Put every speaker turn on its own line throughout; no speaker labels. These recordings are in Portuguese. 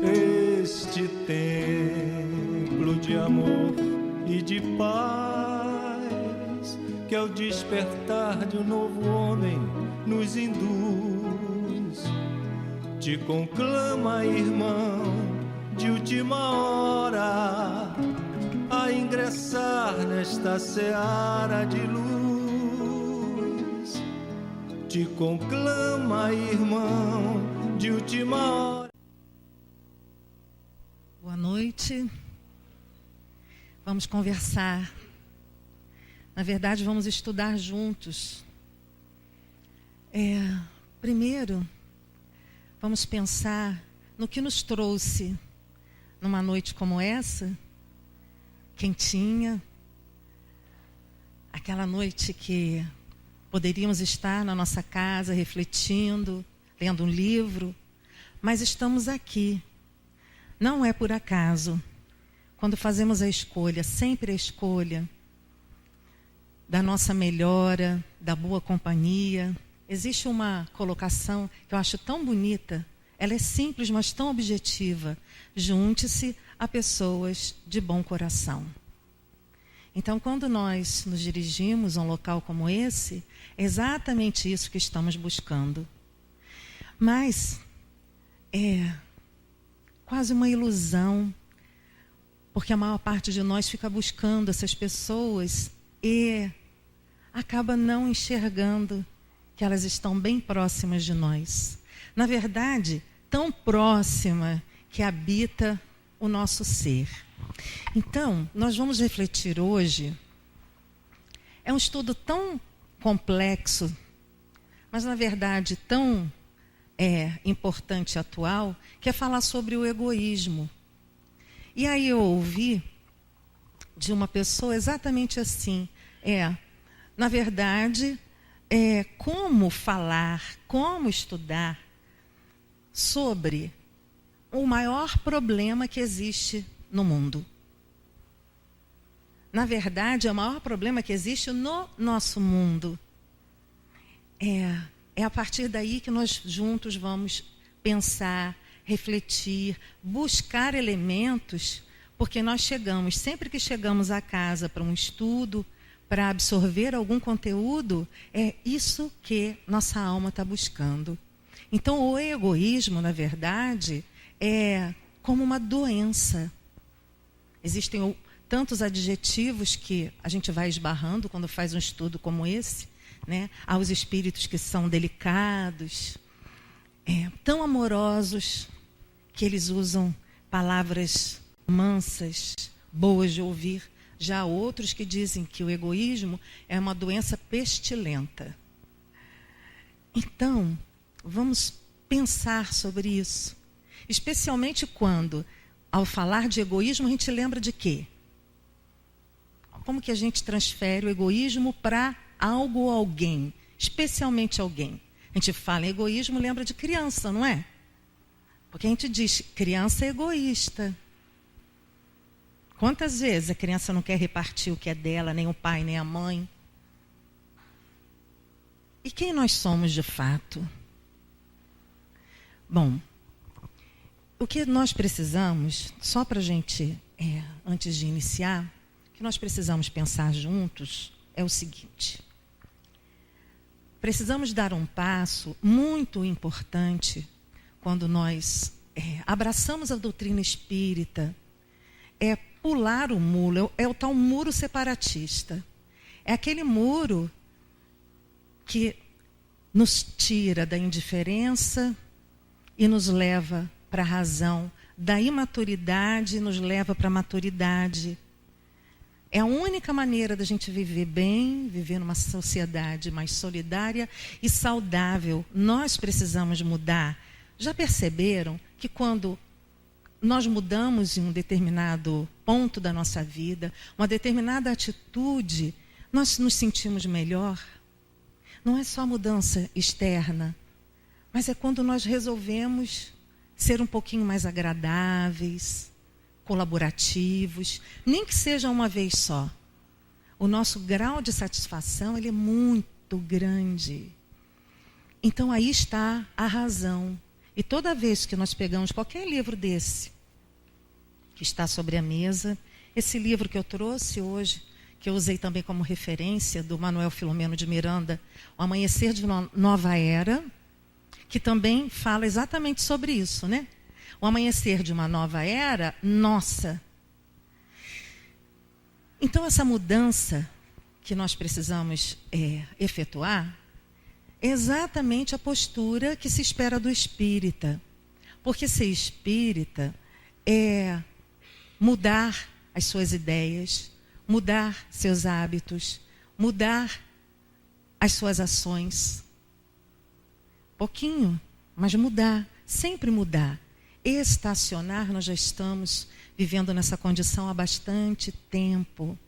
Este templo de amor e de paz, que ao despertar de um novo homem nos induz, te conclama, irmão, de última hora, a ingressar nesta seara de luz. Te conclama, irmão, de última hora.
Boa noite. Vamos conversar. Na verdade, vamos estudar juntos. Primeiro, vamos pensar no que nos trouxe numa noite como essa, quentinha, aquela noite que poderíamos estar na nossa casa refletindo, lendo um livro, mas estamos aqui. Não é por acaso. Quando fazemos a escolha, sempre a escolha da nossa melhora, da boa companhia, existe uma colocação que eu acho tão bonita, ela é simples, mas tão objetiva. Junte-se a pessoas de bom coração. Então, quando nós nos dirigimos a um local como esse, é exatamente isso que estamos buscando. Mas é quase uma ilusão, porque a maior parte de nós fica buscando essas pessoas e acaba não enxergando que elas estão bem próximas de nós. Na verdade, tão próxima que habita o nosso ser. Então, nós vamos refletir hoje. É um estudo tão complexo, mas na verdade tão importante e atual, que é falar sobre o egoísmo. E aí eu ouvi de uma pessoa exatamente assim. Na verdade, como falar, como estudar sobre o maior problema que existe no mundo. Na verdade, é o maior problema que existe no nosso mundo. É a partir daí que nós juntos vamos pensar, refletir, buscar elementos, porque nós chegamos, sempre que chegamos a casa para um estudo, para absorver algum conteúdo, é isso que nossa alma está buscando. Então, o egoísmo, na verdade, é como uma doença. Existem tantos adjetivos que a gente vai esbarrando quando faz um estudo como esse, né? Há os espíritos que são delicados, tão amorosos, que eles usam palavras mansas, boas de ouvir. Já há outros que dizem que o egoísmo é uma doença pestilenta. Então, vamos pensar sobre isso. Especialmente quando, ao falar de egoísmo, a gente lembra de quê? Como que a gente transfere o egoísmo para algo ou alguém? Especialmente alguém. A gente fala em egoísmo, lembra de criança, não é? Porque a gente diz, criança é egoísta. Quantas vezes a criança não quer repartir o que é dela, nem o pai, nem a mãe? E quem nós somos de fato? Bom, o que nós precisamos, só para a gente, antes de iniciar, o que nós precisamos pensar juntos é o seguinte. Precisamos dar um passo muito importante quando nós abraçamos a doutrina espírita. É pular o muro, é o tal muro separatista. É aquele muro que nos tira da indiferença e nos leva para a razão, da imaturidade e nos leva para a maturidade. É a única maneira da gente viver bem, viver numa sociedade mais solidária e saudável. Nós precisamos mudar. Já perceberam que quando nós mudamos em um determinado ponto da nossa vida, uma determinada atitude, nós nos sentimos melhor? Não é só mudança externa, mas é quando nós resolvemos ser um pouquinho mais agradáveis, colaborativos, nem que seja uma vez só. O nosso grau de satisfação ele é muito grande. Então aí está a razão. E toda vez que nós pegamos qualquer livro desse, que está sobre a mesa, esse livro que eu trouxe hoje, que eu usei também como referência, do Manuel Filomeno de Miranda, O Amanhecer de Nova Era, que também fala exatamente sobre isso, né? O amanhecer de uma nova era, nossa. Então, essa mudança que nós precisamos efetuar é exatamente a postura que se espera do espírita. Porque ser espírita é mudar as suas ideias, mudar seus hábitos, mudar as suas ações. Pouquinho, mas mudar, sempre mudar. Estacionar, nós já estamos vivendo nessa condição há bastante tempo.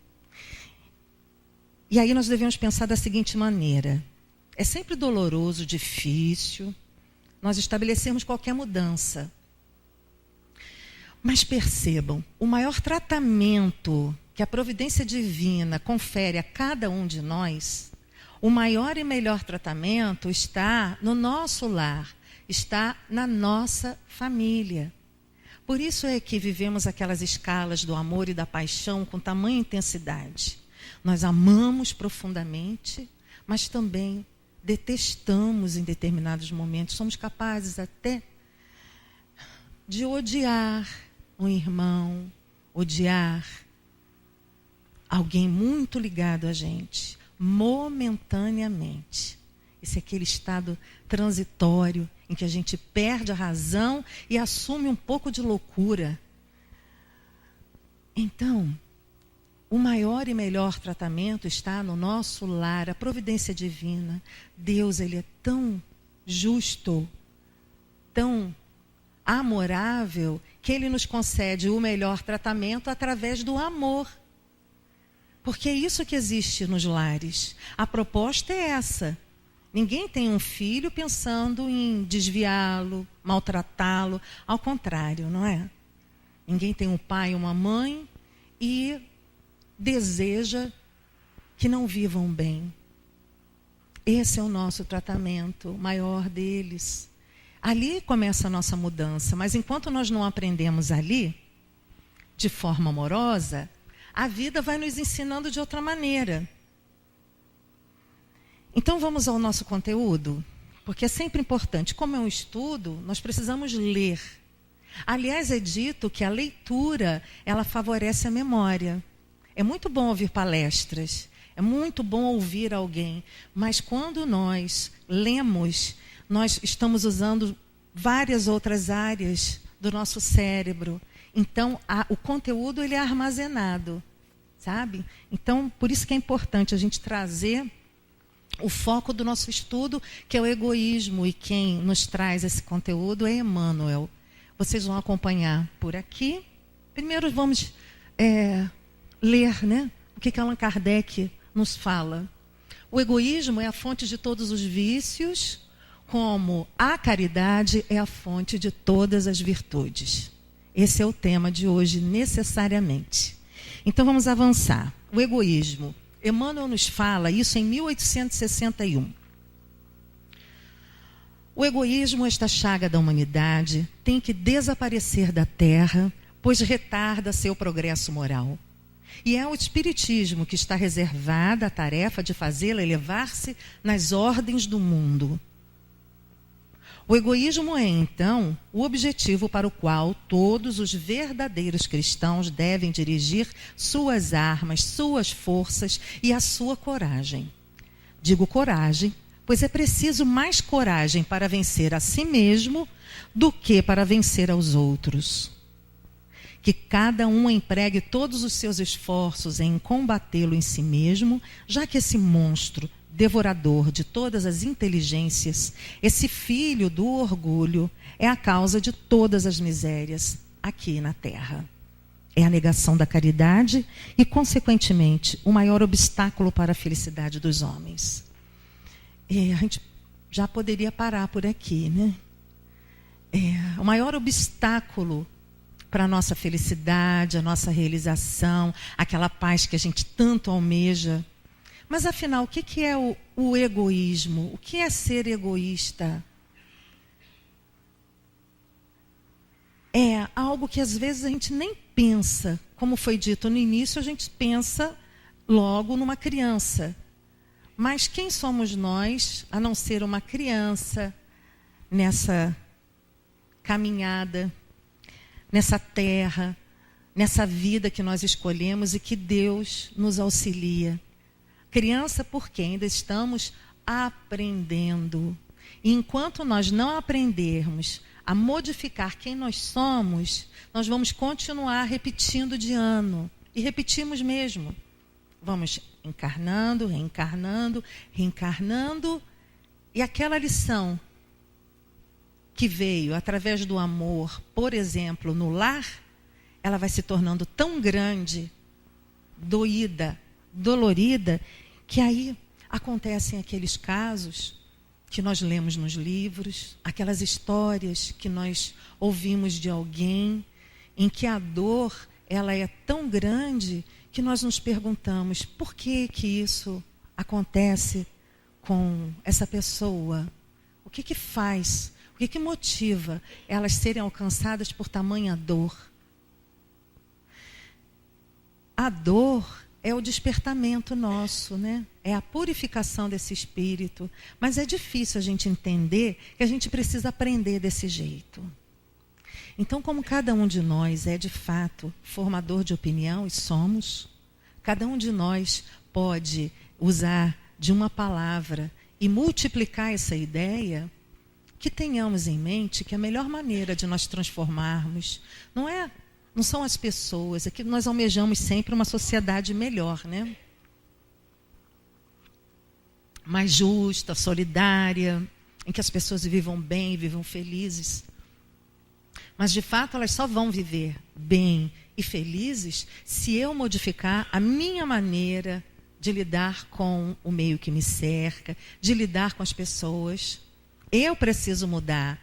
E aí nós devemos pensar da seguinte maneira: é sempre doloroso, difícil, nós estabelecermos qualquer mudança. Mas percebam, o maior tratamento que a providência divina confere a cada um de nós, o maior e melhor tratamento está no nosso lar, está na nossa família. Por isso é que vivemos aquelas escalas do amor e da paixão com tamanha intensidade. Nós amamos profundamente, mas também detestamos em determinados momentos. Somos capazes até de odiar um irmão, odiar alguém muito ligado a gente, momentaneamente. Esse é aquele estado transitório em que a gente perde a razão e assume um pouco de loucura. Então, o maior e melhor tratamento está no nosso lar, a providência divina. Deus, ele é tão justo, tão amorável, que ele nos concede o melhor tratamento através do amor. Porque é isso que existe nos lares. A proposta é essa. Ninguém tem um filho pensando em desviá-lo, maltratá-lo. Ao contrário, não é? Ninguém tem um pai e uma mãe e deseja que não vivam bem. Esse é o nosso tratamento, o maior deles. Ali começa a nossa mudança, mas enquanto nós não aprendemos ali, de forma amorosa, a vida vai nos ensinando de outra maneira. Então vamos ao nosso conteúdo, porque é sempre importante. Como é um estudo, nós precisamos ler. Aliás, é dito que a leitura, ela favorece a memória. É muito bom ouvir palestras, é muito bom ouvir alguém, mas quando nós lemos, nós estamos usando várias outras áreas do nosso cérebro. Então, o conteúdo ele é armazenado, sabe? Então, por isso que é importante a gente trazer o foco do nosso estudo, que é o egoísmo, e quem nos traz esse conteúdo é Emmanuel. Vocês vão acompanhar por aqui. Primeiro vamos ler, né? O que Allan Kardec nos fala. O egoísmo é a fonte de todos os vícios, como a caridade é a fonte de todas as virtudes. Esse é o tema de hoje, necessariamente. Então vamos avançar. O egoísmo. Emmanuel nos fala isso em 1861. O egoísmo, esta chaga da humanidade, tem que desaparecer da terra, pois retarda seu progresso moral. E é o espiritismo que está reservada a tarefa de fazê-la elevar-se nas ordens do mundo. O egoísmo é, então, o objetivo para o qual todos os verdadeiros cristãos devem dirigir suas armas, suas forças e a sua coragem. Digo coragem, pois é preciso mais coragem para vencer a si mesmo do que para vencer aos outros. Que cada um empregue todos os seus esforços em combatê-lo em si mesmo, já que esse monstro devorador de todas as inteligências, esse filho do orgulho, é a causa de todas as misérias aqui na terra. É a negação da caridade e, consequentemente, o maior obstáculo para a felicidade dos homens. A gente já poderia parar por aqui, né? O maior obstáculo para a nossa felicidade, a nossa realização, aquela paz que a gente tanto almeja. Mas afinal, o que é o egoísmo? O que é ser egoísta? É algo que às vezes a gente nem pensa. Como foi dito no início, a gente pensa logo numa criança. Mas quem somos nós, a não ser uma criança, nessa caminhada, nessa terra, nessa vida que nós escolhemos e que Deus nos auxilia? Criança porque ainda estamos aprendendo. E enquanto nós não aprendermos a modificar quem nós somos, nós vamos continuar repetindo de ano. E repetimos mesmo. Vamos encarnando, reencarnando, reencarnando. E aquela lição que veio através do amor, por exemplo, no lar, ela vai se tornando tão grande, doída, dolorida, que aí acontecem aqueles casos que nós lemos nos livros, aquelas histórias que nós ouvimos de alguém, em que a dor ela é tão grande que nós nos perguntamos por que isso acontece com essa pessoa? O que faz? O que motiva elas serem alcançadas por tamanha dor? A dor é o despertamento nosso, né? É a purificação desse espírito. Mas é difícil a gente entender que a gente precisa aprender desse jeito. Então, como cada um de nós é de fato formador de opinião, e somos, cada um de nós pode usar de uma palavra e multiplicar essa ideia, que tenhamos em mente que a melhor maneira de nós transformarmos não são as pessoas, é que nós almejamos sempre uma sociedade melhor, né? Mais justa, solidária, em que as pessoas vivam bem, vivam felizes. Mas, de fato, elas só vão viver bem e felizes se eu modificar a minha maneira de lidar com o meio que me cerca, de lidar com as pessoas. Eu preciso mudar.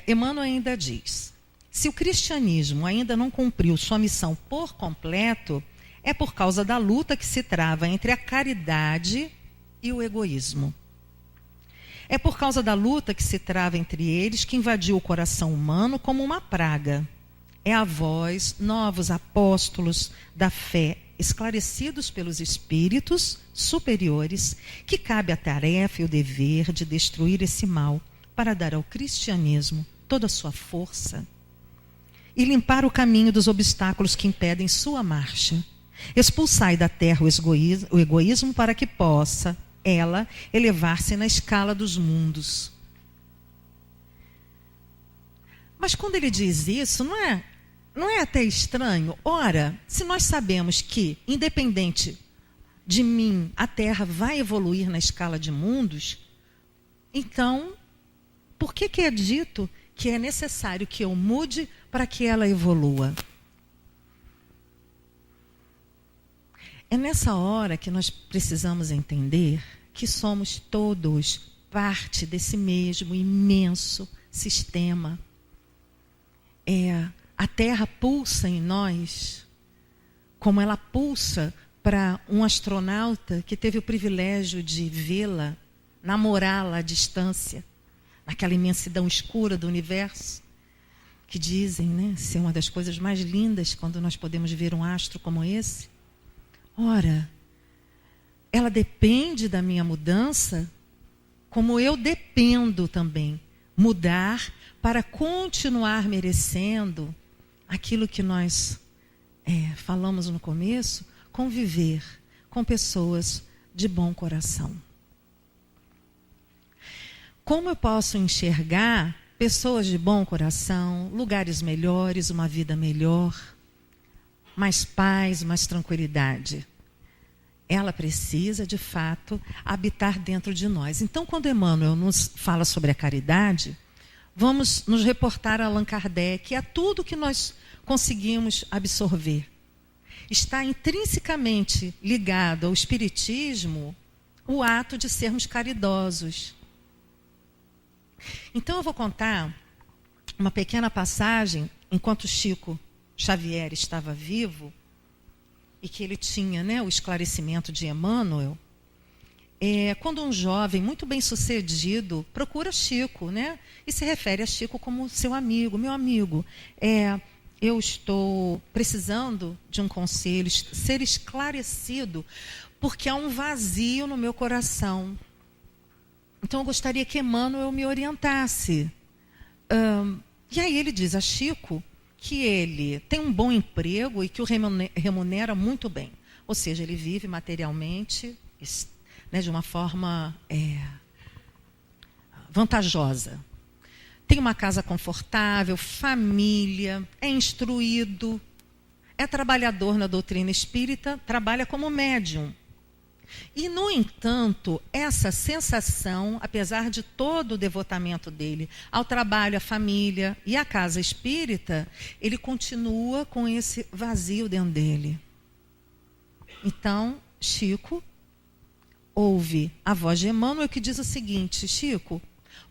Emmanuel ainda diz: se o cristianismo ainda não cumpriu sua missão por completo, é por causa da luta que se trava entre a caridade e o egoísmo. É por causa da luta que se trava entre eles que invadiu o coração humano como uma praga. É a vós, novos apóstolos da fé, esclarecidos pelos espíritos superiores, que cabe a tarefa e o dever de destruir esse mal, para dar ao cristianismo toda a sua força e limpar o caminho dos obstáculos que impedem sua marcha. Expulsai da terra o egoísmo para que possa ela elevar-se na escala dos mundos. Mas quando ele diz isso, não é até estranho? Ora, se nós sabemos que, independente de mim, a terra vai evoluir na escala de mundos, então, por que é dito que é necessário que eu mude para que ela evolua? É nessa hora que nós precisamos entender que somos todos parte desse mesmo imenso sistema. A Terra pulsa em nós, como ela pulsa para um astronauta que teve o privilégio de vê-la, namorá-la à distância, naquela imensidão escura do universo, que dizem, né, ser uma das coisas mais lindas quando nós podemos ver um astro como esse. Ora, ela depende da minha mudança, como eu dependo também. Mudar para continuar merecendo aquilo que nós falamos no começo, conviver com pessoas de bom coração. Como eu posso enxergar pessoas de bom coração, lugares melhores, uma vida melhor, mais paz, mais tranquilidade? Ela precisa, de fato, habitar dentro de nós. Então, quando Emmanuel nos fala sobre a caridade, vamos nos reportar a Allan Kardec, a tudo que nós conseguimos absorver. Está intrinsecamente ligado ao Espiritismo o ato de sermos caridosos. Então, eu vou contar uma pequena passagem, enquanto Chico Xavier estava vivo, e que ele tinha, né, o esclarecimento de Emmanuel, quando um jovem muito bem sucedido procura Chico, né, e se refere a Chico como seu amigo, meu amigo, eu estou precisando de um conselho, ser esclarecido, porque há um vazio no meu coração. Então eu gostaria que Emmanuel me orientasse. E aí ele diz a Chico que ele tem um bom emprego e que o remunera muito bem. Ou seja, ele vive materialmente, né, de uma forma vantajosa. Tem uma casa confortável, família, é instruído, é trabalhador na doutrina espírita, trabalha como médium. E, no entanto, essa sensação, apesar de todo o devotamento dele ao trabalho, à família e à casa espírita, ele continua com esse vazio dentro dele. Então, Chico ouve a voz de Emmanuel que diz o seguinte: Chico,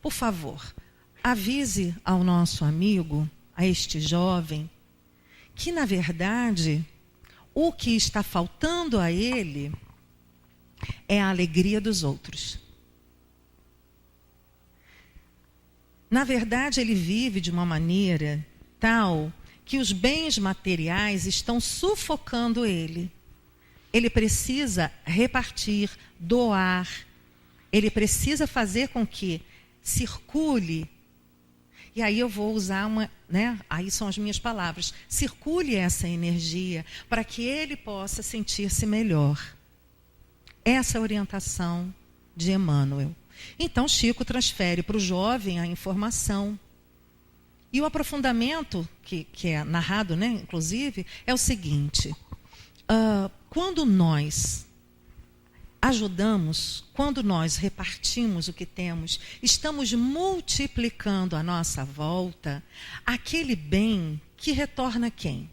por favor, avise ao nosso amigo, a este jovem, que, na verdade, o que está faltando a ele é a alegria dos outros. Na verdade, ele vive de uma maneira tal que os bens materiais estão sufocando ele. Ele precisa repartir, doar. Ele precisa fazer com que circule. E aí eu vou usar aí são as minhas palavras. Circule essa energia para que ele possa sentir-se melhor. Essa é a orientação de Emmanuel. Então, Chico transfere para o jovem a informação. E o aprofundamento, que é narrado, né, inclusive, é o seguinte: quando nós ajudamos, quando nós repartimos o que temos, estamos multiplicando à nossa volta aquele bem que retorna a quem?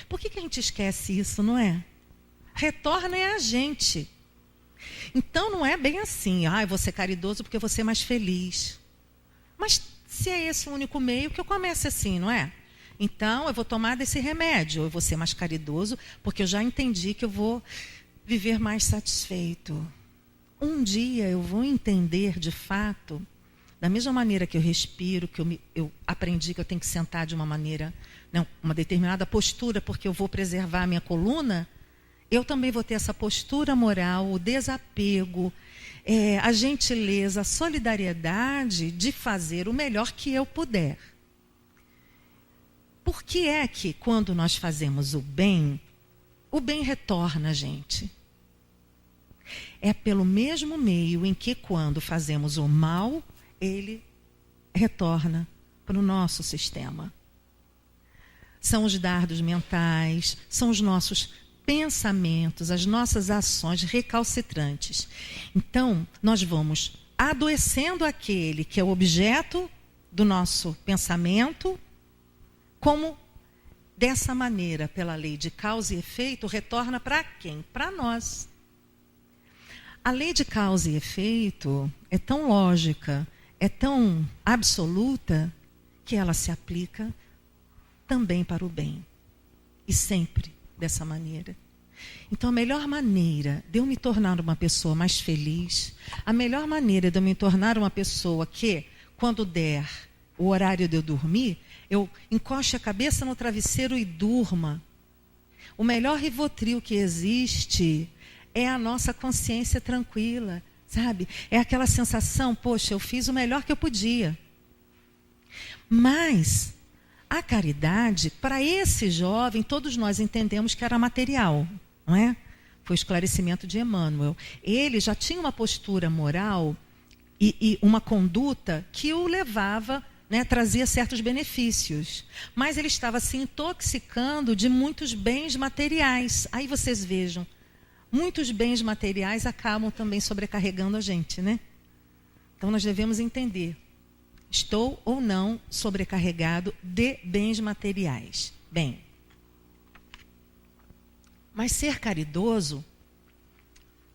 Por que a gente esquece isso, não é? Retorna é a gente. Então não é bem assim, eu vou ser caridoso porque eu vou ser mais feliz. Mas se é esse o único meio, que eu comece assim, não é? Então eu vou tomar desse remédio, eu vou ser mais caridoso porque eu já entendi que eu vou viver mais satisfeito. Um dia eu vou entender de fato, da mesma maneira que eu respiro, que eu aprendi que eu tenho que sentar de uma maneira, uma determinada postura porque eu vou preservar a minha coluna. Eu também vou ter essa postura moral, o desapego, a gentileza, a solidariedade de fazer o melhor que eu puder. Por que é que quando nós fazemos o bem retorna a gente? É pelo mesmo meio em que quando fazemos o mal, ele retorna para o nosso sistema. São os dardos mentais, são os nossos pensamentos, as nossas ações recalcitrantes. Então, nós vamos adoecendo aquele que é o objeto do nosso pensamento, como dessa maneira, pela lei de causa e efeito, retorna para quem? Para nós. A lei de causa e efeito é tão lógica, é tão absoluta, que ela se aplica também para o bem. E sempre dessa maneira. Então, a melhor maneira de eu me tornar uma pessoa mais feliz, a melhor maneira de eu me tornar uma pessoa que, quando der o horário de eu dormir, eu encoste a cabeça no travesseiro e durma. O melhor Rivotril que existe é a nossa consciência tranquila, sabe? É aquela sensação, poxa, eu fiz o melhor que eu podia. Mas a caridade, para esse jovem, todos nós entendemos que era material, não é? Foi o esclarecimento de Emmanuel. Ele já tinha uma postura moral e uma conduta que o levava, trazia certos benefícios. Mas ele estava se intoxicando de muitos bens materiais. Aí vocês vejam, muitos bens materiais acabam também sobrecarregando a gente, né? Então nós devemos entender. Estou ou não sobrecarregado de bens materiais? Bem, mas ser caridoso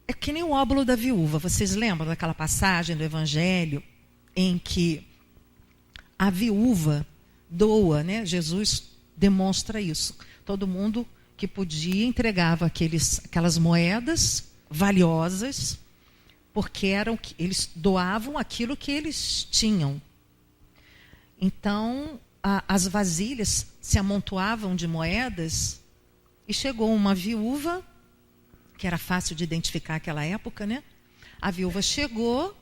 é que nem o óbolo da viúva. Vocês lembram daquela passagem do Evangelho em que A viúva doa, né? Jesus demonstra isso. Todo mundo que podia entregava aquelas moedas valiosas, porque eles doavam aquilo que eles tinham. Então, as vasilhas se amontoavam de moedas e chegou uma viúva, que era fácil de identificar naquela época, né? A viúva chegou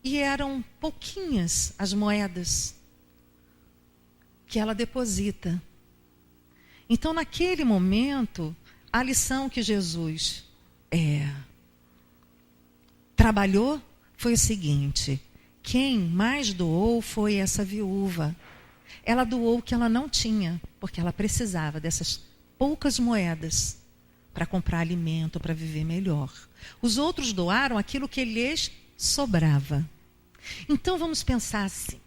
e eram pouquinhas as moedas que ela deposita. Então, naquele momento, a lição que Jesus trabalhou foi o seguinte: quem mais doou foi essa viúva. Ela doou o que ela não tinha, porque ela precisava dessas poucas moedas para comprar alimento, para viver melhor. Os outros doaram aquilo que lhes sobrava. Então vamos pensar assim: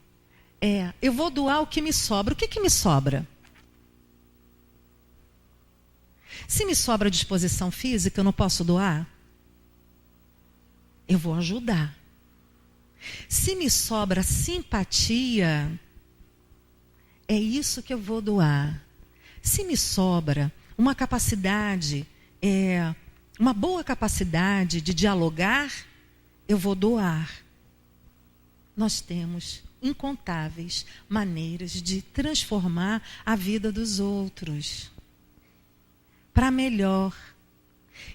eu vou doar o que me sobra. O que me sobra? Se me sobra disposição física, eu não posso doar? Eu vou ajudar. Se me sobra simpatia, é isso que eu vou doar. Se me sobra uma capacidade, uma boa capacidade de dialogar, eu vou doar. Nós temos incontáveis maneiras de transformar a vida dos outros para melhor.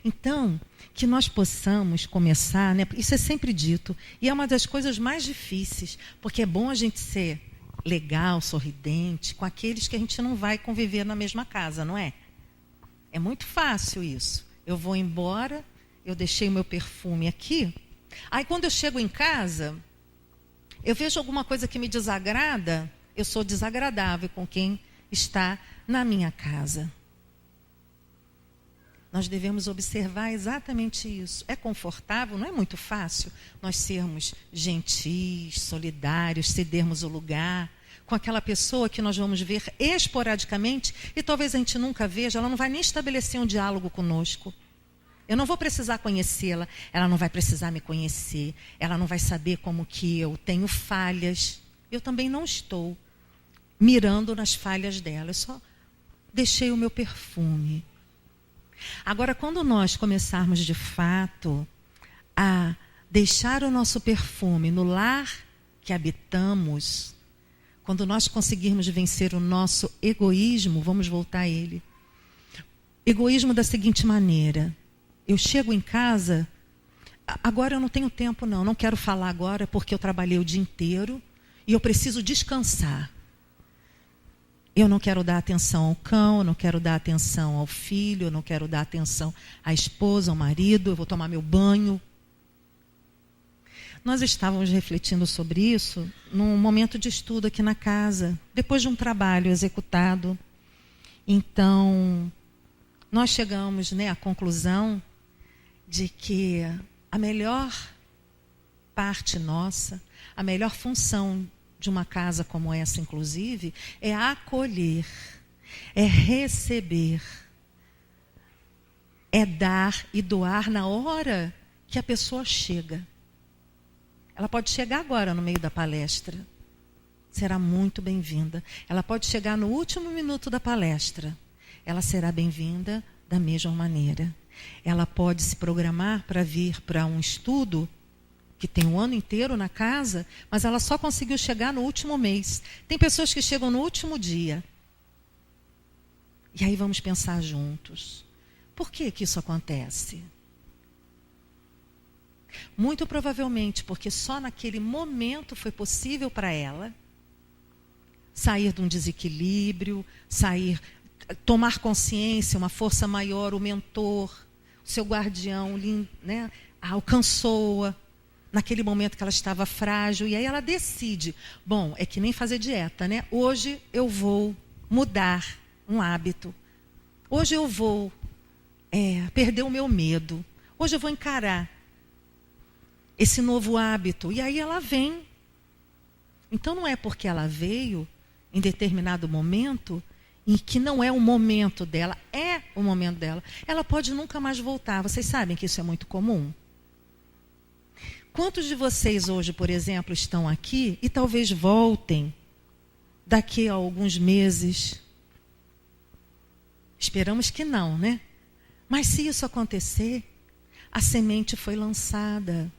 Então, que nós possamos começar, né? Isso é sempre dito, e é uma das coisas mais difíceis, porque é bom a gente ser legal, sorridente, com aqueles que a gente não vai conviver na mesma casa, não é? É muito fácil isso. Eu vou embora, eu deixei o meu perfume aqui, aí quando eu chego em casa, eu vejo alguma coisa que me desagrada, eu sou desagradável com quem está na minha casa. Nós devemos observar exatamente isso. É confortável, não é muito fácil nós sermos gentis, solidários, cedermos o lugar com aquela pessoa que nós vamos ver esporadicamente e talvez a gente nunca veja, ela não vai nem estabelecer um diálogo conosco. Eu não vou precisar conhecê-la, ela não vai precisar me conhecer, ela não vai saber como que eu tenho falhas. Eu também não estou mirando nas falhas dela, eu só deixei o meu perfume. Agora, quando nós começarmos de fato a deixar o nosso perfume no lar que habitamos, quando nós conseguirmos vencer o nosso egoísmo, vamos voltar a ele. Egoísmo da seguinte maneira: eu chego em casa, agora eu não tenho tempo não quero falar agora porque eu trabalhei o dia inteiro e eu preciso descansar. Eu não quero dar atenção ao cão, eu não quero dar atenção ao filho, eu não quero dar atenção à esposa, ao marido, eu vou tomar meu banho. Nós estávamos refletindo sobre isso num momento de estudo aqui na casa, depois de um trabalho executado. Então, nós chegamos, à conclusão de que a melhor parte nossa, a melhor função de uma casa como essa, inclusive, é acolher, é receber, é dar e doar na hora que a pessoa chega. Ela pode chegar agora no meio da palestra, será muito bem-vinda. Ela pode chegar no último minuto da palestra, ela será bem-vinda da mesma maneira. Ela pode se programar para vir para um estudo que tem um ano inteiro na casa, mas ela só conseguiu chegar no último mês. Tem pessoas que chegam no último dia. E aí vamos pensar juntos. Por que isso acontece? Muito provavelmente porque só naquele momento foi possível para ela sair de um desequilíbrio, tomar consciência, uma força maior, o mentor, o seu guardião, alcançou-a naquele momento que ela estava frágil, e aí ela decide, é que nem fazer dieta, né? Hoje eu vou mudar um hábito, hoje eu vou perder o meu medo, hoje eu vou encarar esse novo hábito, e aí ela vem. Então não é porque ela veio em determinado momento, em que não é o momento dela, é o momento dela, ela pode nunca mais voltar. Vocês sabem que isso é muito comum? Quantos de vocês hoje, por exemplo, estão aqui e talvez voltem daqui a alguns meses? Esperamos que não, né? Mas se isso acontecer, a semente foi lançada,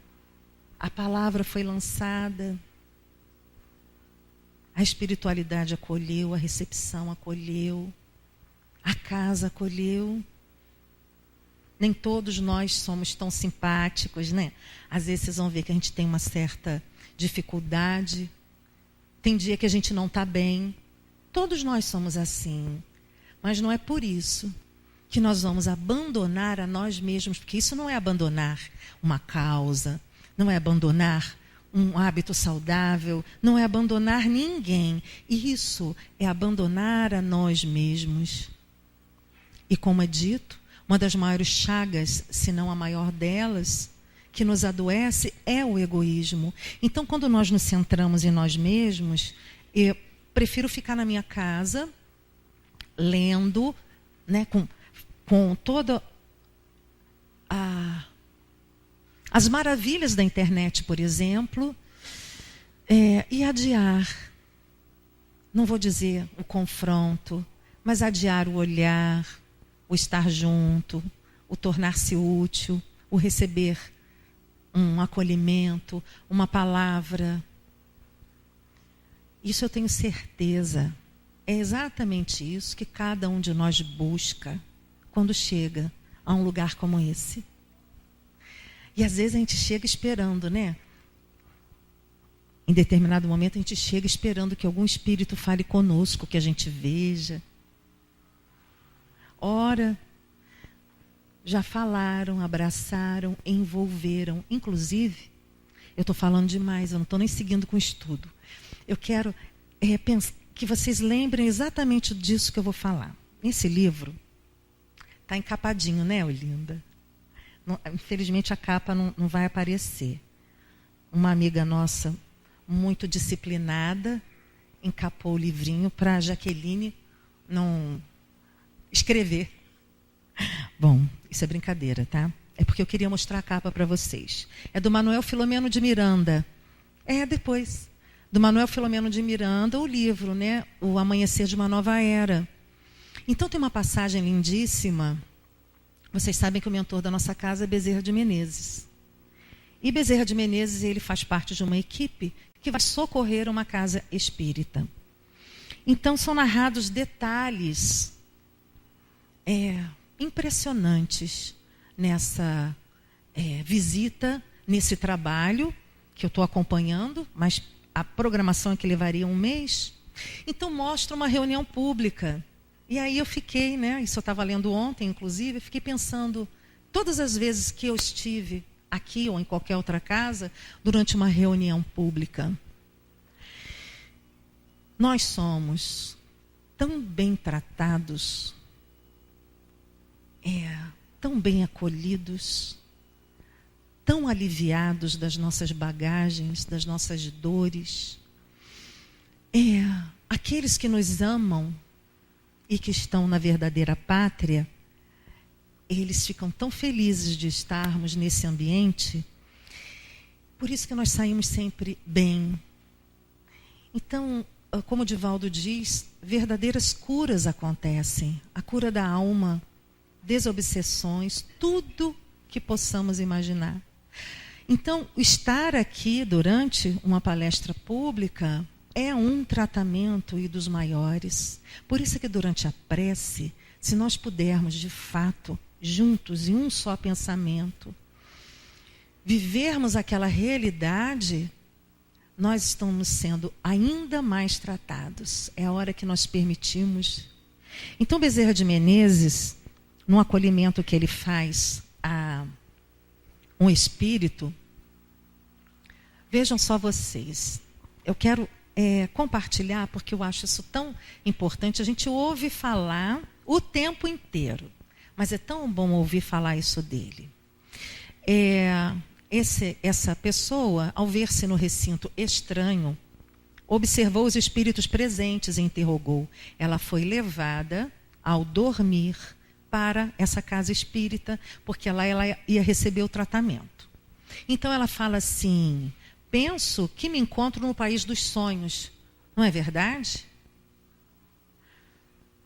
a palavra foi lançada, a espiritualidade acolheu, a recepção acolheu, a casa acolheu. Nem todos nós somos tão simpáticos, né? Às vezes vocês vão ver que a gente tem uma certa dificuldade. Tem dia que a gente não está bem. Todos nós somos assim. Mas não é por isso que nós vamos abandonar a nós mesmos, porque isso não é abandonar uma causa, não é abandonar um hábito saudável, não é abandonar ninguém. Isso é abandonar a nós mesmos. E como é dito, uma das maiores chagas, se não a maior delas, que nos adoece é o egoísmo. Então, quando nós nos centramos em nós mesmos, eu prefiro ficar na minha casa, lendo, né, com toda as maravilhas da internet, por exemplo, e adiar, não vou dizer o confronto, mas adiar o olhar, o estar junto, o tornar-se útil, o receber um acolhimento, uma palavra. Isso eu tenho certeza. É exatamente isso que cada um de nós busca quando chega a um lugar como esse. E às vezes a gente chega esperando, né? Em determinado momento a gente chega esperando que algum espírito fale conosco, que a gente veja. Ora, já falaram, abraçaram, envolveram. Inclusive, eu estou falando demais, eu não estou nem seguindo com o estudo. Eu quero que vocês lembrem exatamente disso que eu vou falar. Esse livro está encapadinho, né, Olinda? Não, infelizmente a capa não vai aparecer. Uma amiga nossa, muito disciplinada, encapou o livrinho para a Jaqueline não escrever. Bom, isso é brincadeira, tá? É porque eu queria mostrar a capa para vocês. É do Manuel Filomeno de Miranda. Depois. Do Manuel Filomeno de Miranda, o livro, né? O Amanhecer de uma Nova Era. Então tem uma passagem lindíssima. Vocês sabem que o mentor da nossa casa é Bezerra de Menezes. E Bezerra de Menezes, ele faz parte de uma equipe que vai socorrer uma casa espírita. Então são narrados detalhes impressionantes nessa visita, nesse trabalho que eu estou acompanhando, mas a programação é que levaria um mês. Então mostra uma reunião pública. E aí eu fiquei, né? Isso eu estava lendo ontem, inclusive, eu fiquei pensando, todas as vezes que eu estive aqui ou em qualquer outra casa, durante uma reunião pública, nós somos tão bem tratados, tão bem acolhidos, tão aliviados das nossas bagagens, das nossas dores. Aqueles que nos amam e que estão na verdadeira pátria, eles ficam tão felizes de estarmos nesse ambiente. Por isso que nós saímos sempre bem. Então, como o Divaldo diz, verdadeiras curas acontecem. A cura da alma, desobsessões, tudo que possamos imaginar. Então, estar aqui durante uma palestra pública é um tratamento e dos maiores. Por isso que durante a prece, se nós pudermos, de fato, juntos em um só pensamento, vivermos aquela realidade, nós estamos sendo ainda mais tratados. É a hora que nós permitimos. Então, Bezerra de Menezes, no acolhimento que ele faz a um espírito, vejam só vocês, eu quero compartilhar, porque eu acho isso tão importante. A gente ouve falar o tempo inteiro, mas é tão bom ouvir falar isso dele. Essa pessoa, ao ver-se no recinto estranho, observou os espíritos presentes e interrogou. Ela foi levada, ao dormir, para essa casa espírita, porque lá ela ia receber o tratamento. Então ela fala assim: penso que me encontro no país dos sonhos. Não é verdade?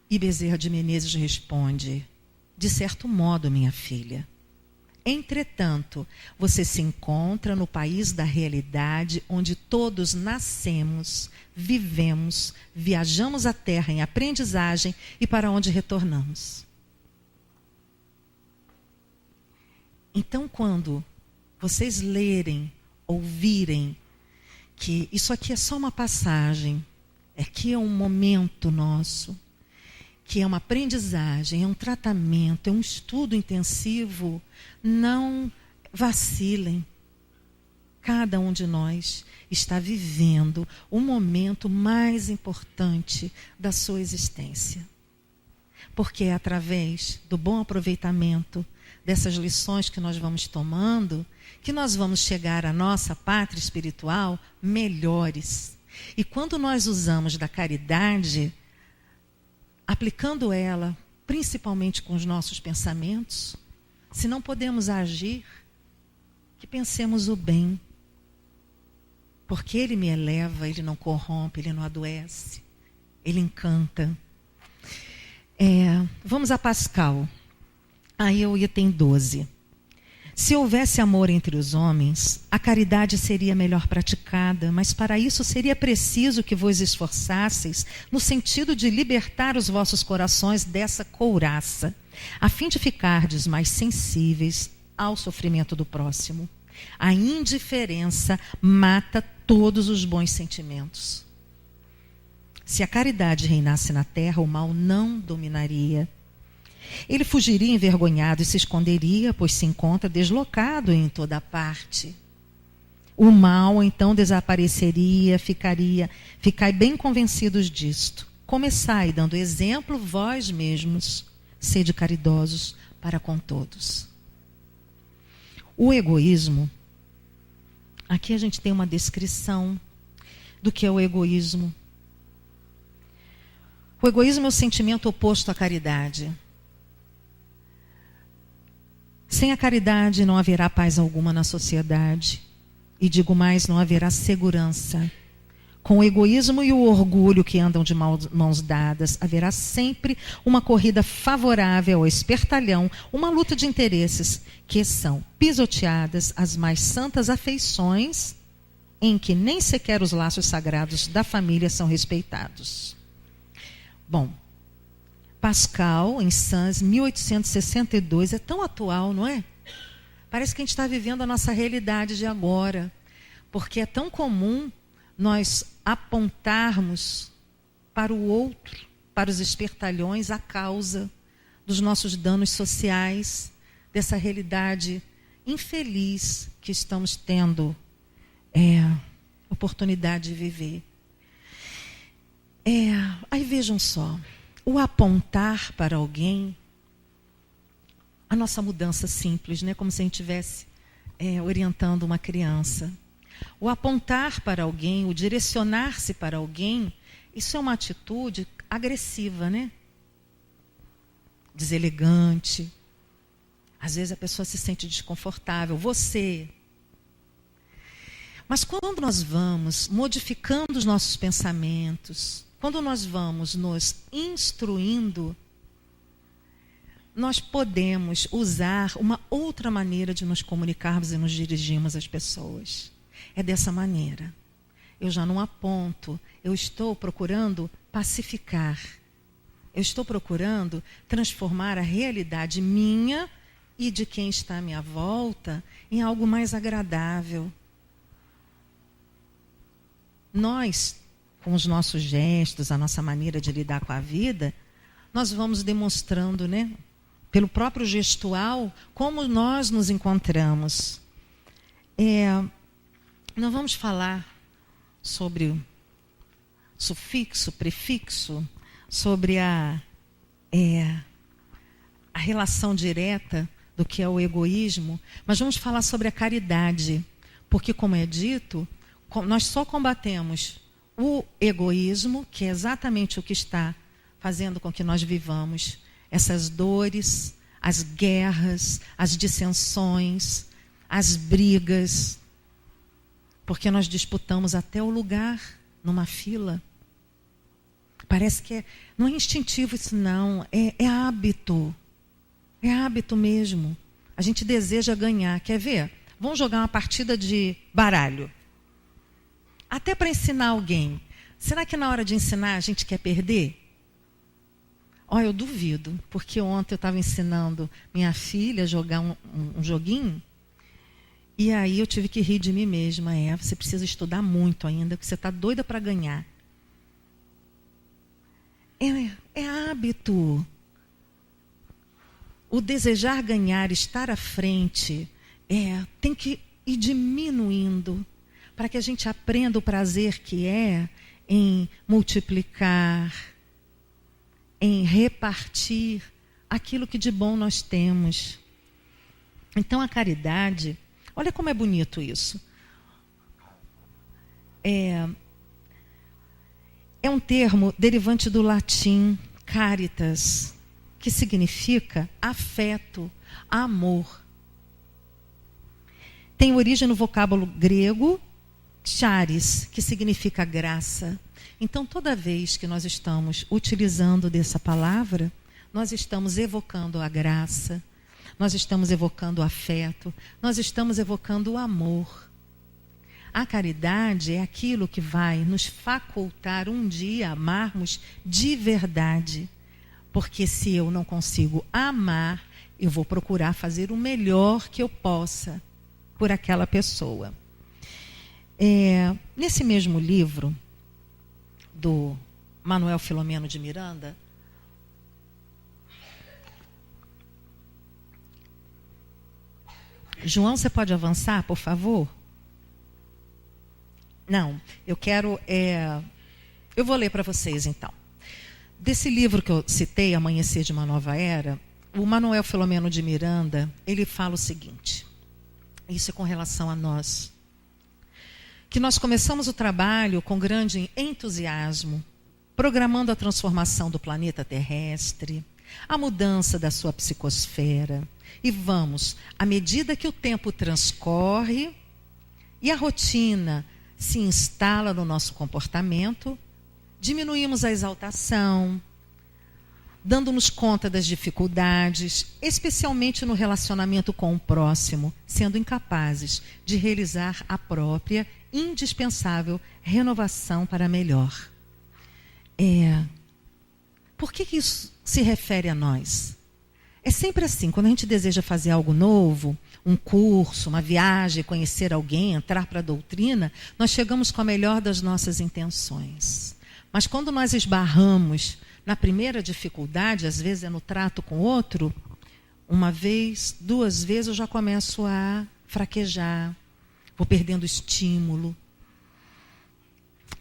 E Bezerra de Menezes responde: de certo modo, minha filha. Entretanto, você se encontra no país da realidade, onde todos nascemos, vivemos, viajamos a terra em aprendizagem e para onde retornamos. Então, quando vocês lerem, ouvirem que isso aqui é só uma passagem, aqui é um momento nosso, que é uma aprendizagem, é um tratamento, é um estudo intensivo, não vacilem. Cada um de nós está vivendo o momento mais importante da sua existência. Porque é através do bom aproveitamento dessas lições que nós vamos tomando, que nós vamos chegar à nossa pátria espiritual melhores. E quando nós usamos da caridade, aplicando ela, principalmente com os nossos pensamentos, se não podemos agir, que pensemos o bem. Porque ele me eleva, ele não corrompe, ele não adoece, ele encanta. Vamos a Pascal. Aí o item 12. Se houvesse amor entre os homens, a caridade seria melhor praticada, mas para isso seria preciso que vos esforçasseis no sentido de libertar os vossos corações dessa couraça, a fim de ficardes mais sensíveis ao sofrimento do próximo. A indiferença mata todos os bons sentimentos. Se a caridade reinasse na terra, o mal não dominaria. Ele fugiria envergonhado e se esconderia, pois se encontra deslocado em toda parte. O mal então desapareceria, ficai bem convencidos disto. Começai dando exemplo vós mesmos, sede caridosos para com todos. O egoísmo, aqui a gente tem uma descrição do que é o egoísmo. O egoísmo é o sentimento oposto à caridade. Sem a caridade não haverá paz alguma na sociedade. E digo mais, não haverá segurança. Com o egoísmo e o orgulho que andam de mãos dadas, haverá sempre uma corrida favorável ao espertalhão, uma luta de interesses, que são pisoteadas as mais santas afeições, em que nem sequer os laços sagrados da família são respeitados. Bom, Pascal, em Sens, 1862, é tão atual, não é? Parece que a gente está vivendo a nossa realidade de agora, porque é tão comum nós apontarmos para o outro, para os espertalhões, a causa dos nossos danos sociais, dessa realidade infeliz que estamos tendo oportunidade de viver. Aí vejam só, o apontar para alguém, a nossa mudança simples, né? Como se a gente estivesse orientando uma criança. O apontar para alguém, o direcionar-se para alguém, isso é uma atitude agressiva, né? Deselegante. Às vezes a pessoa se sente desconfortável. Você. Mas quando nós vamos modificando os nossos pensamentos, quando nós vamos nos instruindo, nós podemos usar uma outra maneira de nos comunicarmos e nos dirigirmos às pessoas. É dessa maneira. Eu já não aponto, eu estou procurando pacificar. Eu estou procurando transformar a realidade minha e de quem está à minha volta em algo mais agradável. Nós, com os nossos gestos, a nossa maneira de lidar com a vida, nós vamos demonstrando, né, pelo próprio gestual, como nós nos encontramos. Não vamos falar sobre sufixo, prefixo, sobre a relação direta do que é o egoísmo, mas vamos falar sobre a caridade, porque, como é dito, nós só combatemos o egoísmo, que é exatamente o que está fazendo com que nós vivamos essas dores, as guerras, as dissensões, as brigas, porque nós disputamos até o lugar numa fila. Parece que não é instintivo isso não, é hábito. É hábito mesmo. A gente deseja ganhar. Quer ver? Vamos jogar uma partida de baralho. Até para ensinar alguém. Será que na hora de ensinar a gente quer perder? Olha, eu duvido. Porque ontem eu estava ensinando minha filha a jogar um joguinho. E aí eu tive que rir de mim mesma. Você precisa estudar muito ainda, porque você está doida para ganhar. É hábito. O desejar ganhar, estar à frente, tem que ir diminuindo para que a gente aprenda o prazer que é em multiplicar, em repartir aquilo que de bom nós temos. Então a caridade, olha como é bonito isso. É um termo derivante do latim caritas, que significa afeto, amor. Tem origem no vocábulo grego charis, que significa graça. Então, toda vez que nós estamos utilizando dessa palavra, nós estamos evocando a graça, nós estamos evocando o afeto, nós estamos evocando o amor. A caridade é aquilo que vai nos facultar um dia amarmos de verdade. Porque se eu não consigo amar, eu vou procurar fazer o melhor que eu possa por aquela pessoa. Nesse mesmo livro, do Manuel Filomeno de Miranda, João, você pode avançar, por favor? Não, eu quero... eu vou ler para vocês, então. Desse livro que eu citei, Amanhecer de uma Nova Era, o Manuel Filomeno de Miranda, ele fala o seguinte, isso é com relação a nós, que nós começamos o trabalho com grande entusiasmo, programando a transformação do planeta terrestre, a mudança da sua psicosfera, e vamos, à medida que o tempo transcorre e a rotina se instala no nosso comportamento, diminuímos a exaltação, dando-nos conta das dificuldades, especialmente no relacionamento com o próximo, sendo incapazes de realizar a própria indispensável renovação para melhor. Por que isso se refere a nós? É sempre assim, quando a gente deseja fazer algo novo, um curso, uma viagem, conhecer alguém, entrar para a doutrina, nós chegamos com a melhor das nossas intenções. Mas quando nós esbarramos na primeira dificuldade, às vezes é no trato com o outro, uma vez, duas vezes eu já começo a fraquejar, vou perdendo estímulo.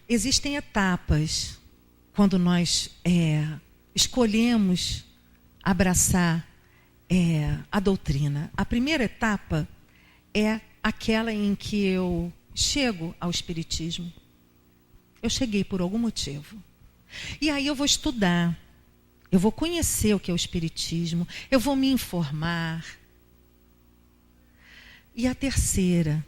Existem etapas quando nós escolhemos abraçar a doutrina. A primeira etapa é aquela em que eu chego ao Espiritismo. Eu cheguei por algum motivo. E aí eu vou estudar, eu vou conhecer o que é o Espiritismo, eu vou me informar. E a terceira,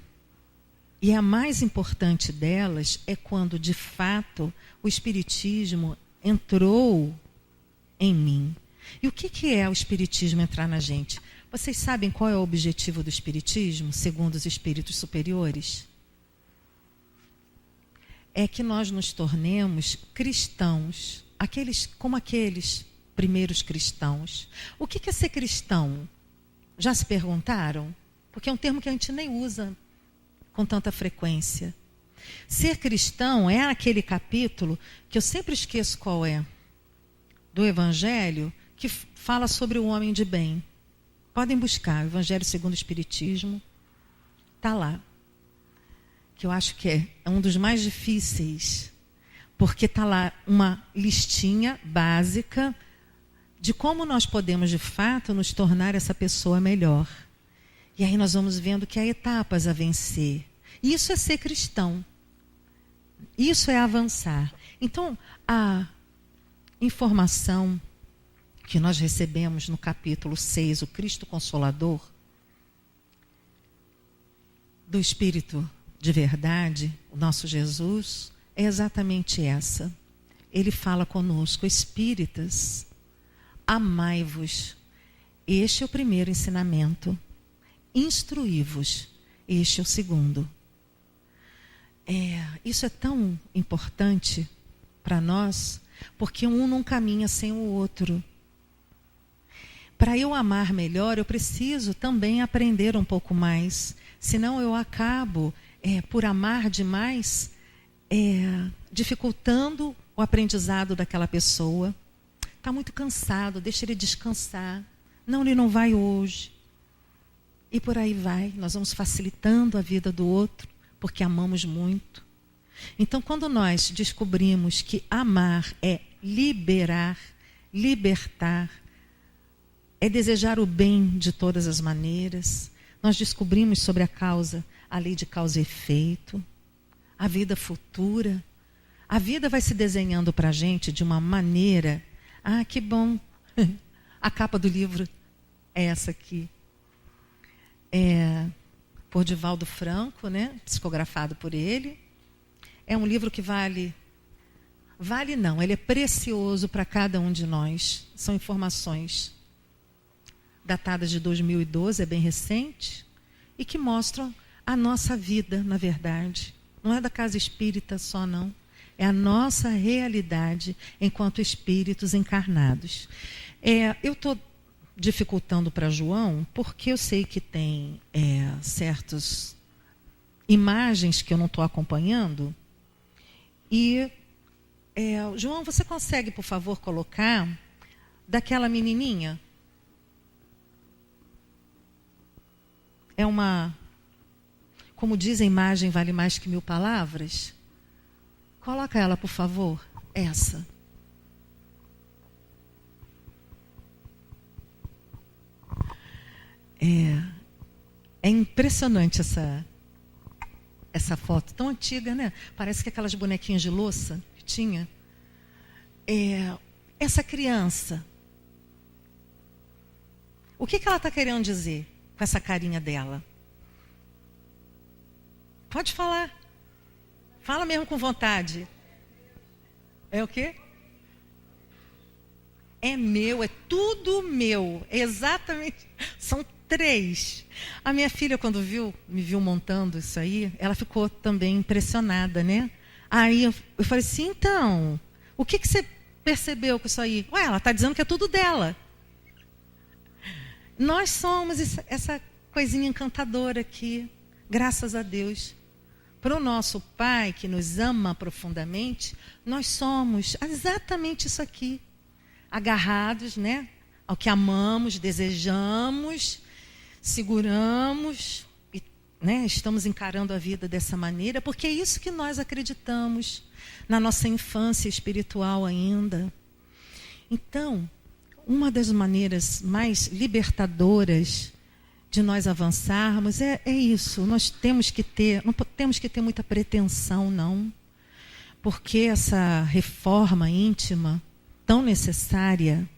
e a mais importante delas, é quando de fato o Espiritismo entrou em mim. E o que é o Espiritismo entrar na gente? Vocês sabem qual é o objetivo do Espiritismo, segundo os espíritos superiores? É que nós nos tornemos cristãos, como aqueles primeiros cristãos. O que é ser cristão? Já se perguntaram? Porque é um termo que a gente nem usa com tanta frequência. Ser cristão é aquele capítulo que eu sempre esqueço qual é, do Evangelho, que fala sobre o homem de bem. Podem buscar, o Evangelho segundo o Espiritismo, está lá. Que eu acho que é um dos mais difíceis, porque está lá uma listinha básica de como nós podemos, de fato, nos tornar essa pessoa melhor. E aí nós vamos vendo que há etapas a vencer. Isso é ser cristão. Isso é avançar. Então, a informação que nós recebemos no capítulo 6, o Cristo Consolador, do Espírito de verdade, o nosso Jesus, é exatamente essa. ele fala conosco: espíritas, amai-vos. Este é o primeiro ensinamento. Instruí-vos. Este é o segundo. Isso é tão importante para nós, porque um não caminha sem o outro. Para eu amar melhor, eu preciso também aprender um pouco mais. Senão eu acabo, por amar demais, dificultando o aprendizado daquela pessoa. Está muito cansado, deixa ele descansar. Não, ele não vai hoje. E por aí vai. Nós vamos facilitando a vida do outro, porque amamos muito. Então, quando nós descobrimos que amar é liberar, libertar, é desejar o bem de todas as maneiras, nós descobrimos sobre a lei de causa e efeito, a vida futura. A vida vai se desenhando para a gente de uma maneira... Ah, que bom! A capa do livro é essa aqui. Por Divaldo Franco, né? Psicografado por ele. É um livro que vale não, ele é precioso para cada um de nós. São informações datadas de 2012, é bem recente, e que mostram a nossa vida, na verdade. Não é da casa espírita só, não. É a nossa realidade enquanto espíritos encarnados. Eu estou dificultando para João, porque eu sei que tem certas imagens que eu não estou acompanhando. E, João, você consegue, por favor, colocar daquela menininha? Como diz a imagem, vale mais que 1000 palavras. Coloca ela, por favor. Essa. É impressionante essa foto. Tão antiga, né? Parece que aquelas bonequinhas de louça que tinha. Essa criança. O que ela está querendo dizer com essa carinha dela? Pode falar. Fala mesmo com vontade. É o quê? É meu, é tudo meu. Exatamente. São 3. A minha filha, quando me viu montando isso aí, ela ficou também impressionada, né? Aí eu falei assim, então, o que você percebeu com isso aí? Ué, ela está dizendo que é tudo dela. Nós somos essa coisinha encantadora aqui, graças a Deus. Para o nosso Pai, que nos ama profundamente, nós somos exatamente isso aqui. Agarrados, né, ao que amamos, desejamos, seguramos, e, né, estamos encarando a vida dessa maneira, porque é isso que nós acreditamos na nossa infância espiritual ainda. Então, uma das maneiras mais libertadoras de nós avançarmos é isso. Nós temos que ter, não temos que ter muita pretensão, não, porque essa reforma íntima tão necessária,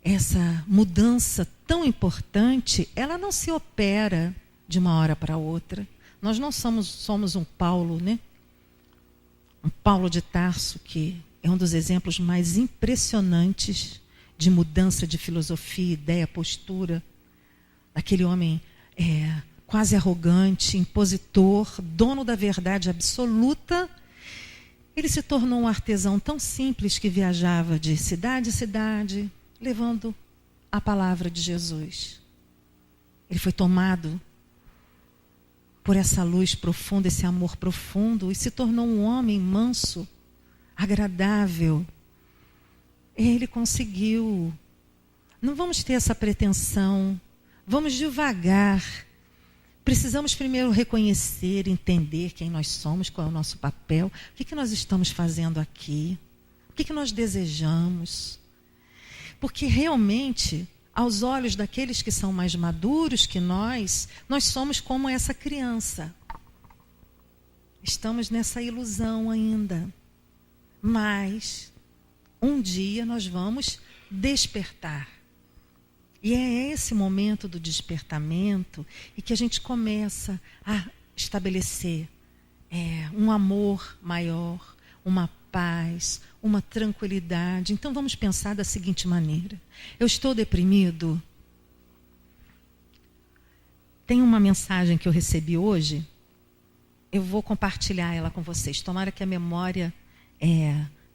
essa mudança tão importante, ela não se opera de uma hora para outra. Nós não somos um Paulo, né? Um Paulo de Tarso, que é um dos exemplos mais impressionantes de mudança de filosofia, ideia, postura. Aquele homem quase arrogante, impositor, dono da verdade absoluta. Ele se tornou um artesão tão simples que viajava de cidade em cidade, levando a palavra de Jesus. Ele foi tomado por essa luz profunda, esse amor profundo, e se tornou um homem manso, agradável. Ele conseguiu. Não vamos ter essa pretensão. Vamos devagar. Precisamos primeiro reconhecer, entender quem nós somos, qual é o nosso papel, o que nós estamos fazendo aqui, o que nós desejamos. Porque realmente, aos olhos daqueles que são mais maduros que nós somos como essa criança. Estamos nessa ilusão ainda. Mas, um dia nós vamos despertar. E é esse momento do despertamento e que a gente começa a estabelecer um amor maior, uma paz, uma tranquilidade. Então vamos pensar da seguinte maneira: eu estou deprimido. Tem uma mensagem que eu recebi hoje, eu vou compartilhar ela com vocês. Tomara que a memória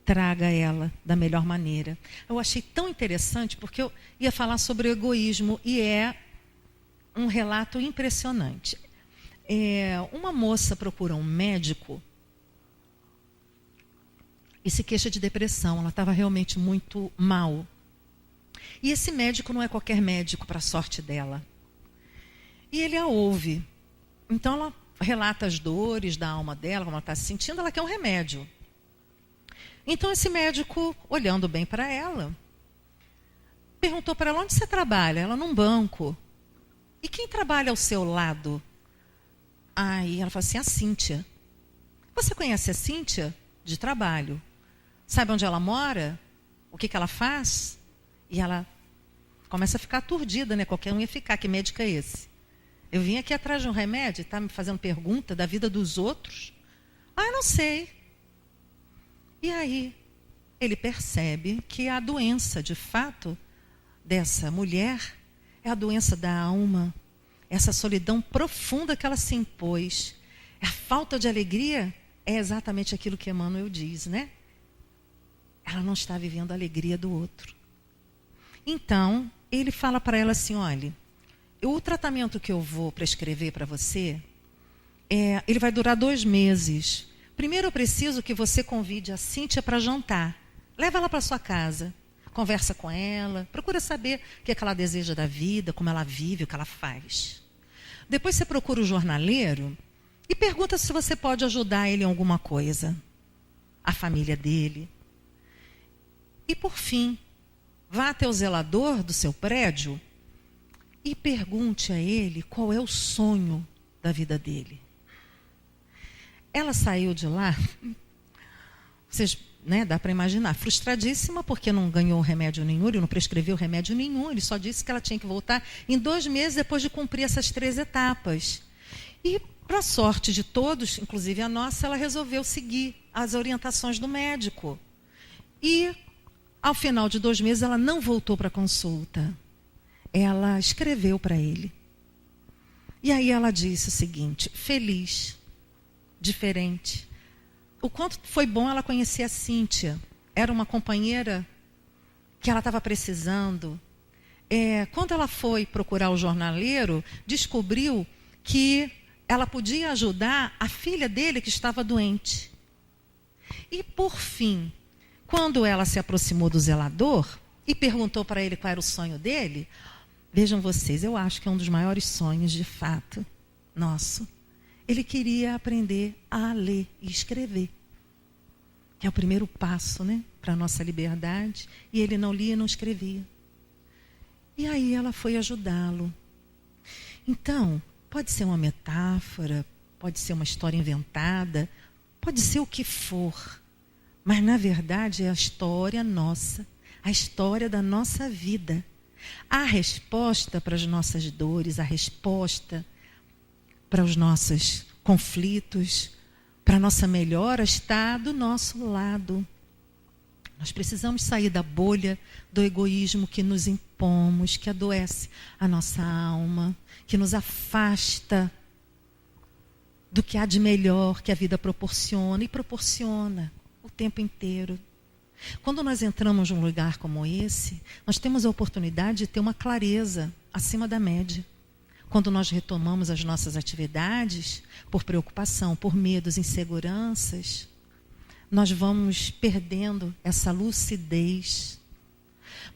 traga ela da melhor maneira. Eu achei tão interessante porque eu ia falar sobre o egoísmo e é um relato impressionante. Uma moça procura um médico e se queixa de depressão. Ela estava realmente muito mal. E esse médico não é qualquer médico, para a sorte dela. E ele a ouve. Então ela relata as dores da alma dela, como ela está se sentindo, ela quer um remédio. Então esse médico, olhando bem para ela, perguntou para ela: onde você trabalha? Ela: num banco. E quem trabalha ao seu lado? Aí ela falou assim: a Cíntia. Você conhece a Cíntia? De trabalho. Sabe onde ela mora? O que ela faz? E ela começa a ficar aturdida, né? Qualquer um ia ficar. Que médico é esse? Eu vim aqui atrás de um remédio, está me fazendo pergunta da vida dos outros? Eu não sei. E aí ele percebe que a doença, de fato, dessa mulher é a doença da alma. Essa solidão profunda que ela se impôs. A falta de alegria é exatamente aquilo que Emmanuel diz, né? Ela não está vivendo a alegria do outro. Então, ele fala para ela assim: olha, o tratamento que eu vou prescrever para você, ele vai durar 2 meses. Primeiro eu preciso que você convide a Cíntia para jantar. Leva ela para sua casa. Conversa com ela. Procura saber o que ela deseja da vida, como ela vive, o que ela faz. Depois você procura o jornaleiro e pergunta se você pode ajudar ele em alguma coisa. A família dele. E por fim, vá até o zelador do seu prédio e pergunte a ele qual é o sonho da vida dele. Ela saiu de lá, vocês, dá para imaginar, frustradíssima porque não ganhou remédio nenhum, ele não prescreveu remédio nenhum, ele só disse que ela tinha que voltar em 2 meses depois de cumprir essas 3 etapas. E, para a sorte de todos, inclusive a nossa, ela resolveu seguir as orientações do médico. E, ao final de 2 meses, ela não voltou para a consulta. Ela escreveu para ele. E aí ela disse o seguinte: feliz, diferente. O quanto foi bom ela conhecer a Cíntia. Era uma companheira que ela estava precisando. Quando ela foi procurar o jornaleiro, descobriu que ela podia ajudar a filha dele que estava doente. E por fim, quando ela se aproximou do zelador e perguntou para ele qual era o sonho dele, vejam vocês, eu acho que é um dos maiores sonhos de fato nosso. Ele queria aprender a ler e escrever, que é o primeiro passo, para a nossa liberdade. E ele não lia e não escrevia. E aí ela foi ajudá-lo. Então, pode ser uma metáfora, pode ser uma história inventada, pode ser o que for. Mas, na verdade, é a história nossa, a história da nossa vida. A resposta para as nossas dores, a resposta para os nossos conflitos, para a nossa melhora, está do nosso lado. Nós precisamos sair da bolha do egoísmo que nos impomos, que adoece a nossa alma, que nos afasta do que há de melhor que a vida proporciona, e proporciona o tempo inteiro. Quando nós entramos num lugar como esse, nós temos a oportunidade de ter uma clareza acima da média. Quando nós retomamos as nossas atividades, por preocupação, por medos, inseguranças, nós vamos perdendo essa lucidez.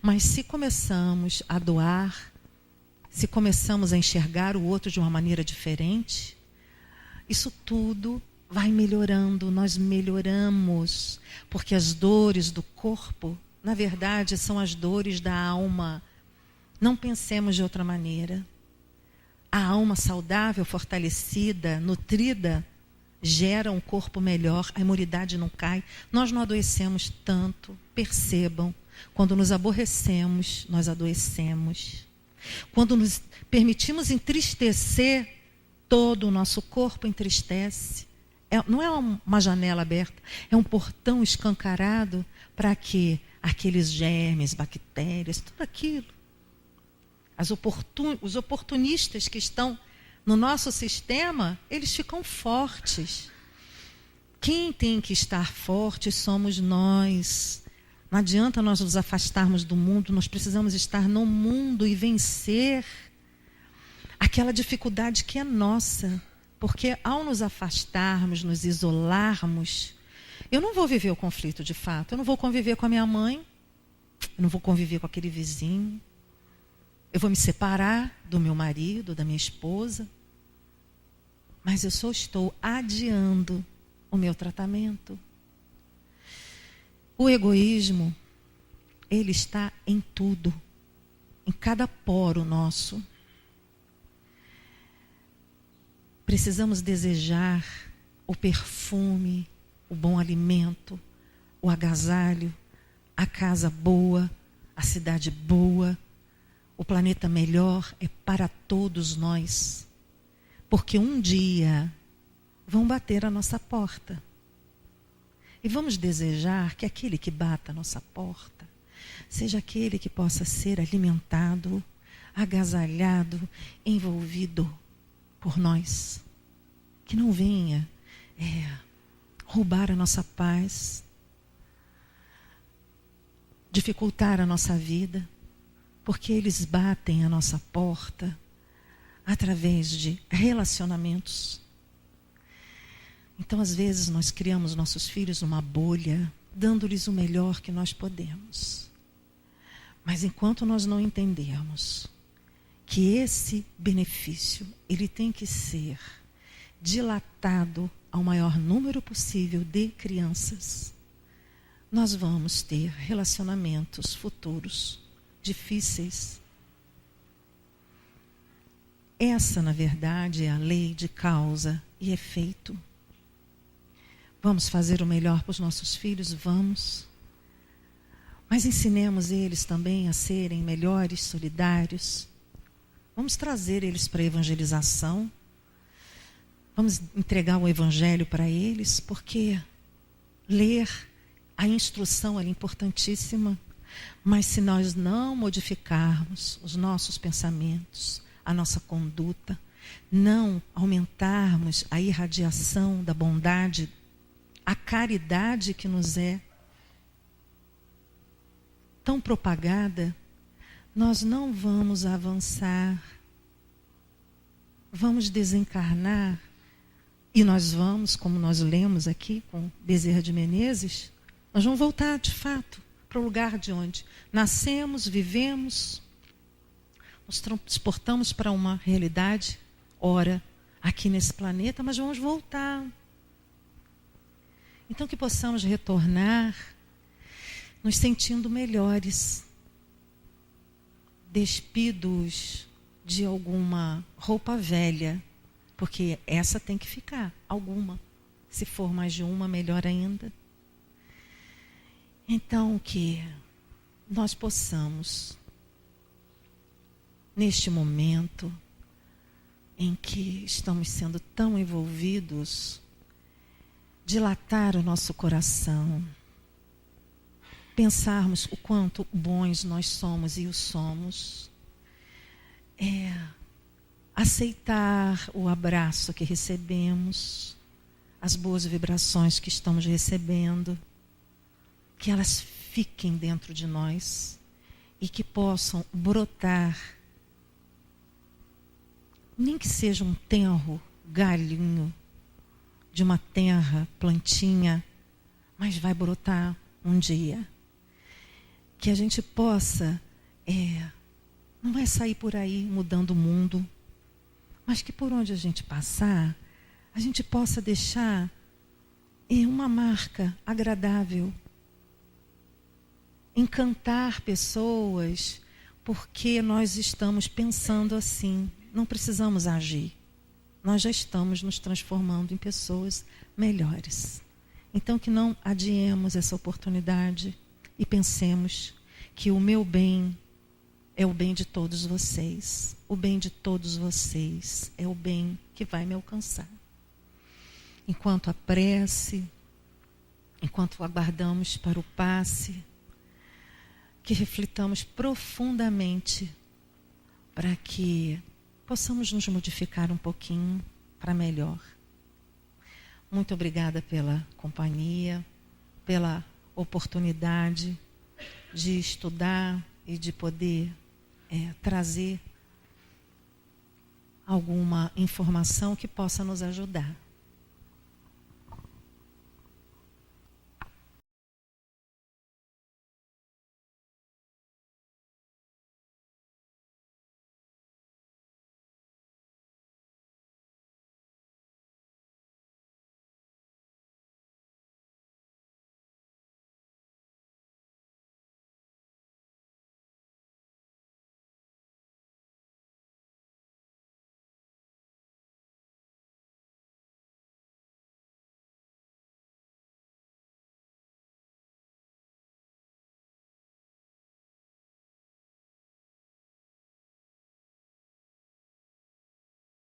Mas se começamos a doar, se começamos a enxergar o outro de uma maneira diferente, isso tudo vai melhorando, nós melhoramos, porque as dores do corpo, na verdade, são as dores da alma. Não pensemos de outra maneira. A alma saudável, fortalecida, nutrida, gera um corpo melhor, a imunidade não cai, nós não adoecemos tanto. Percebam, quando nos aborrecemos, nós adoecemos. Quando nos permitimos entristecer, todo o nosso corpo entristece. não é uma janela aberta, é um portão escancarado para que aqueles germes, bactérias, tudo aquilo, os oportunistas que estão no nosso sistema, eles ficam fortes. Quem tem que estar forte somos nós. Não adianta nós nos afastarmos do mundo, nós precisamos estar no mundo e vencer aquela dificuldade que é nossa. Porque ao nos afastarmos, nos isolarmos, eu não vou viver o conflito de fato. Eu não vou conviver com a minha mãe, eu não vou conviver com aquele vizinho. Eu vou me separar do meu marido, da minha esposa. Mas eu só estou adiando o meu tratamento. O egoísmo, ele está em tudo, em cada poro nosso. Precisamos desejar o perfume, o bom alimento, o agasalho, a casa boa, a cidade boa, o planeta melhor é para todos nós. Porque um dia vão bater a nossa porta. E vamos desejar que aquele que bata a nossa porta seja aquele que possa ser alimentado, agasalhado, envolvido por nós. Que não venha roubar a nossa paz, dificultar a nossa vida, porque eles batem a nossa porta através de relacionamentos. Então, às vezes, nós criamos nossos filhos numa bolha, dando-lhes o melhor que nós podemos. Mas enquanto nós não entendermos que esse benefício, ele tem que ser dilatado ao maior número possível de crianças, nós vamos ter relacionamentos futuros difíceis. Essa, na verdade, é a lei de causa e efeito. Vamos fazer o melhor para os nossos filhos? Vamos. Mas ensinemos eles também a serem melhores, solidários. Vamos trazer eles para a evangelização. Vamos entregar o evangelho para eles, porque ler a instrução é importantíssima. Mas se nós não modificarmos os nossos pensamentos, a nossa conduta, não aumentarmos a irradiação da bondade, a caridade que nos é tão propagada, nós não vamos avançar. Vamos desencarnar e nós vamos, como nós lemos aqui com Bezerra de Menezes, nós vamos voltar de fato para o lugar de onde nascemos, vivemos, nos transportamos para uma realidade, ora, aqui nesse planeta, mas vamos voltar. Então que possamos retornar nos sentindo melhores, despidos de alguma roupa velha, porque essa tem que ficar, alguma. Se for mais de uma, melhor ainda. Então que nós possamos, neste momento em que estamos sendo tão envolvidos, dilatar o nosso coração, pensarmos o quanto bons nós somos e o somos, aceitar o abraço que recebemos, as boas vibrações que estamos recebendo, que elas fiquem dentro de nós e que possam brotar, nem que seja um tenro, galhinho de uma terra, plantinha, mas vai brotar um dia. Que a gente possa, não vai sair por aí mudando o mundo, mas que por onde a gente passar, a gente possa deixar uma marca agradável, encantar pessoas, porque nós estamos pensando assim, não precisamos agir. Nós já estamos nos transformando em pessoas melhores. Então que não adiemos essa oportunidade e pensemos que o meu bem é o bem de todos vocês. O bem de todos vocês é o bem que vai me alcançar. enquanto a prece, enquanto aguardamos para o passe, que reflitamos profundamente para que possamos nos modificar um pouquinho para melhor. Muito obrigada pela companhia, pela oportunidade de estudar e de poder trazer alguma informação que possa nos ajudar.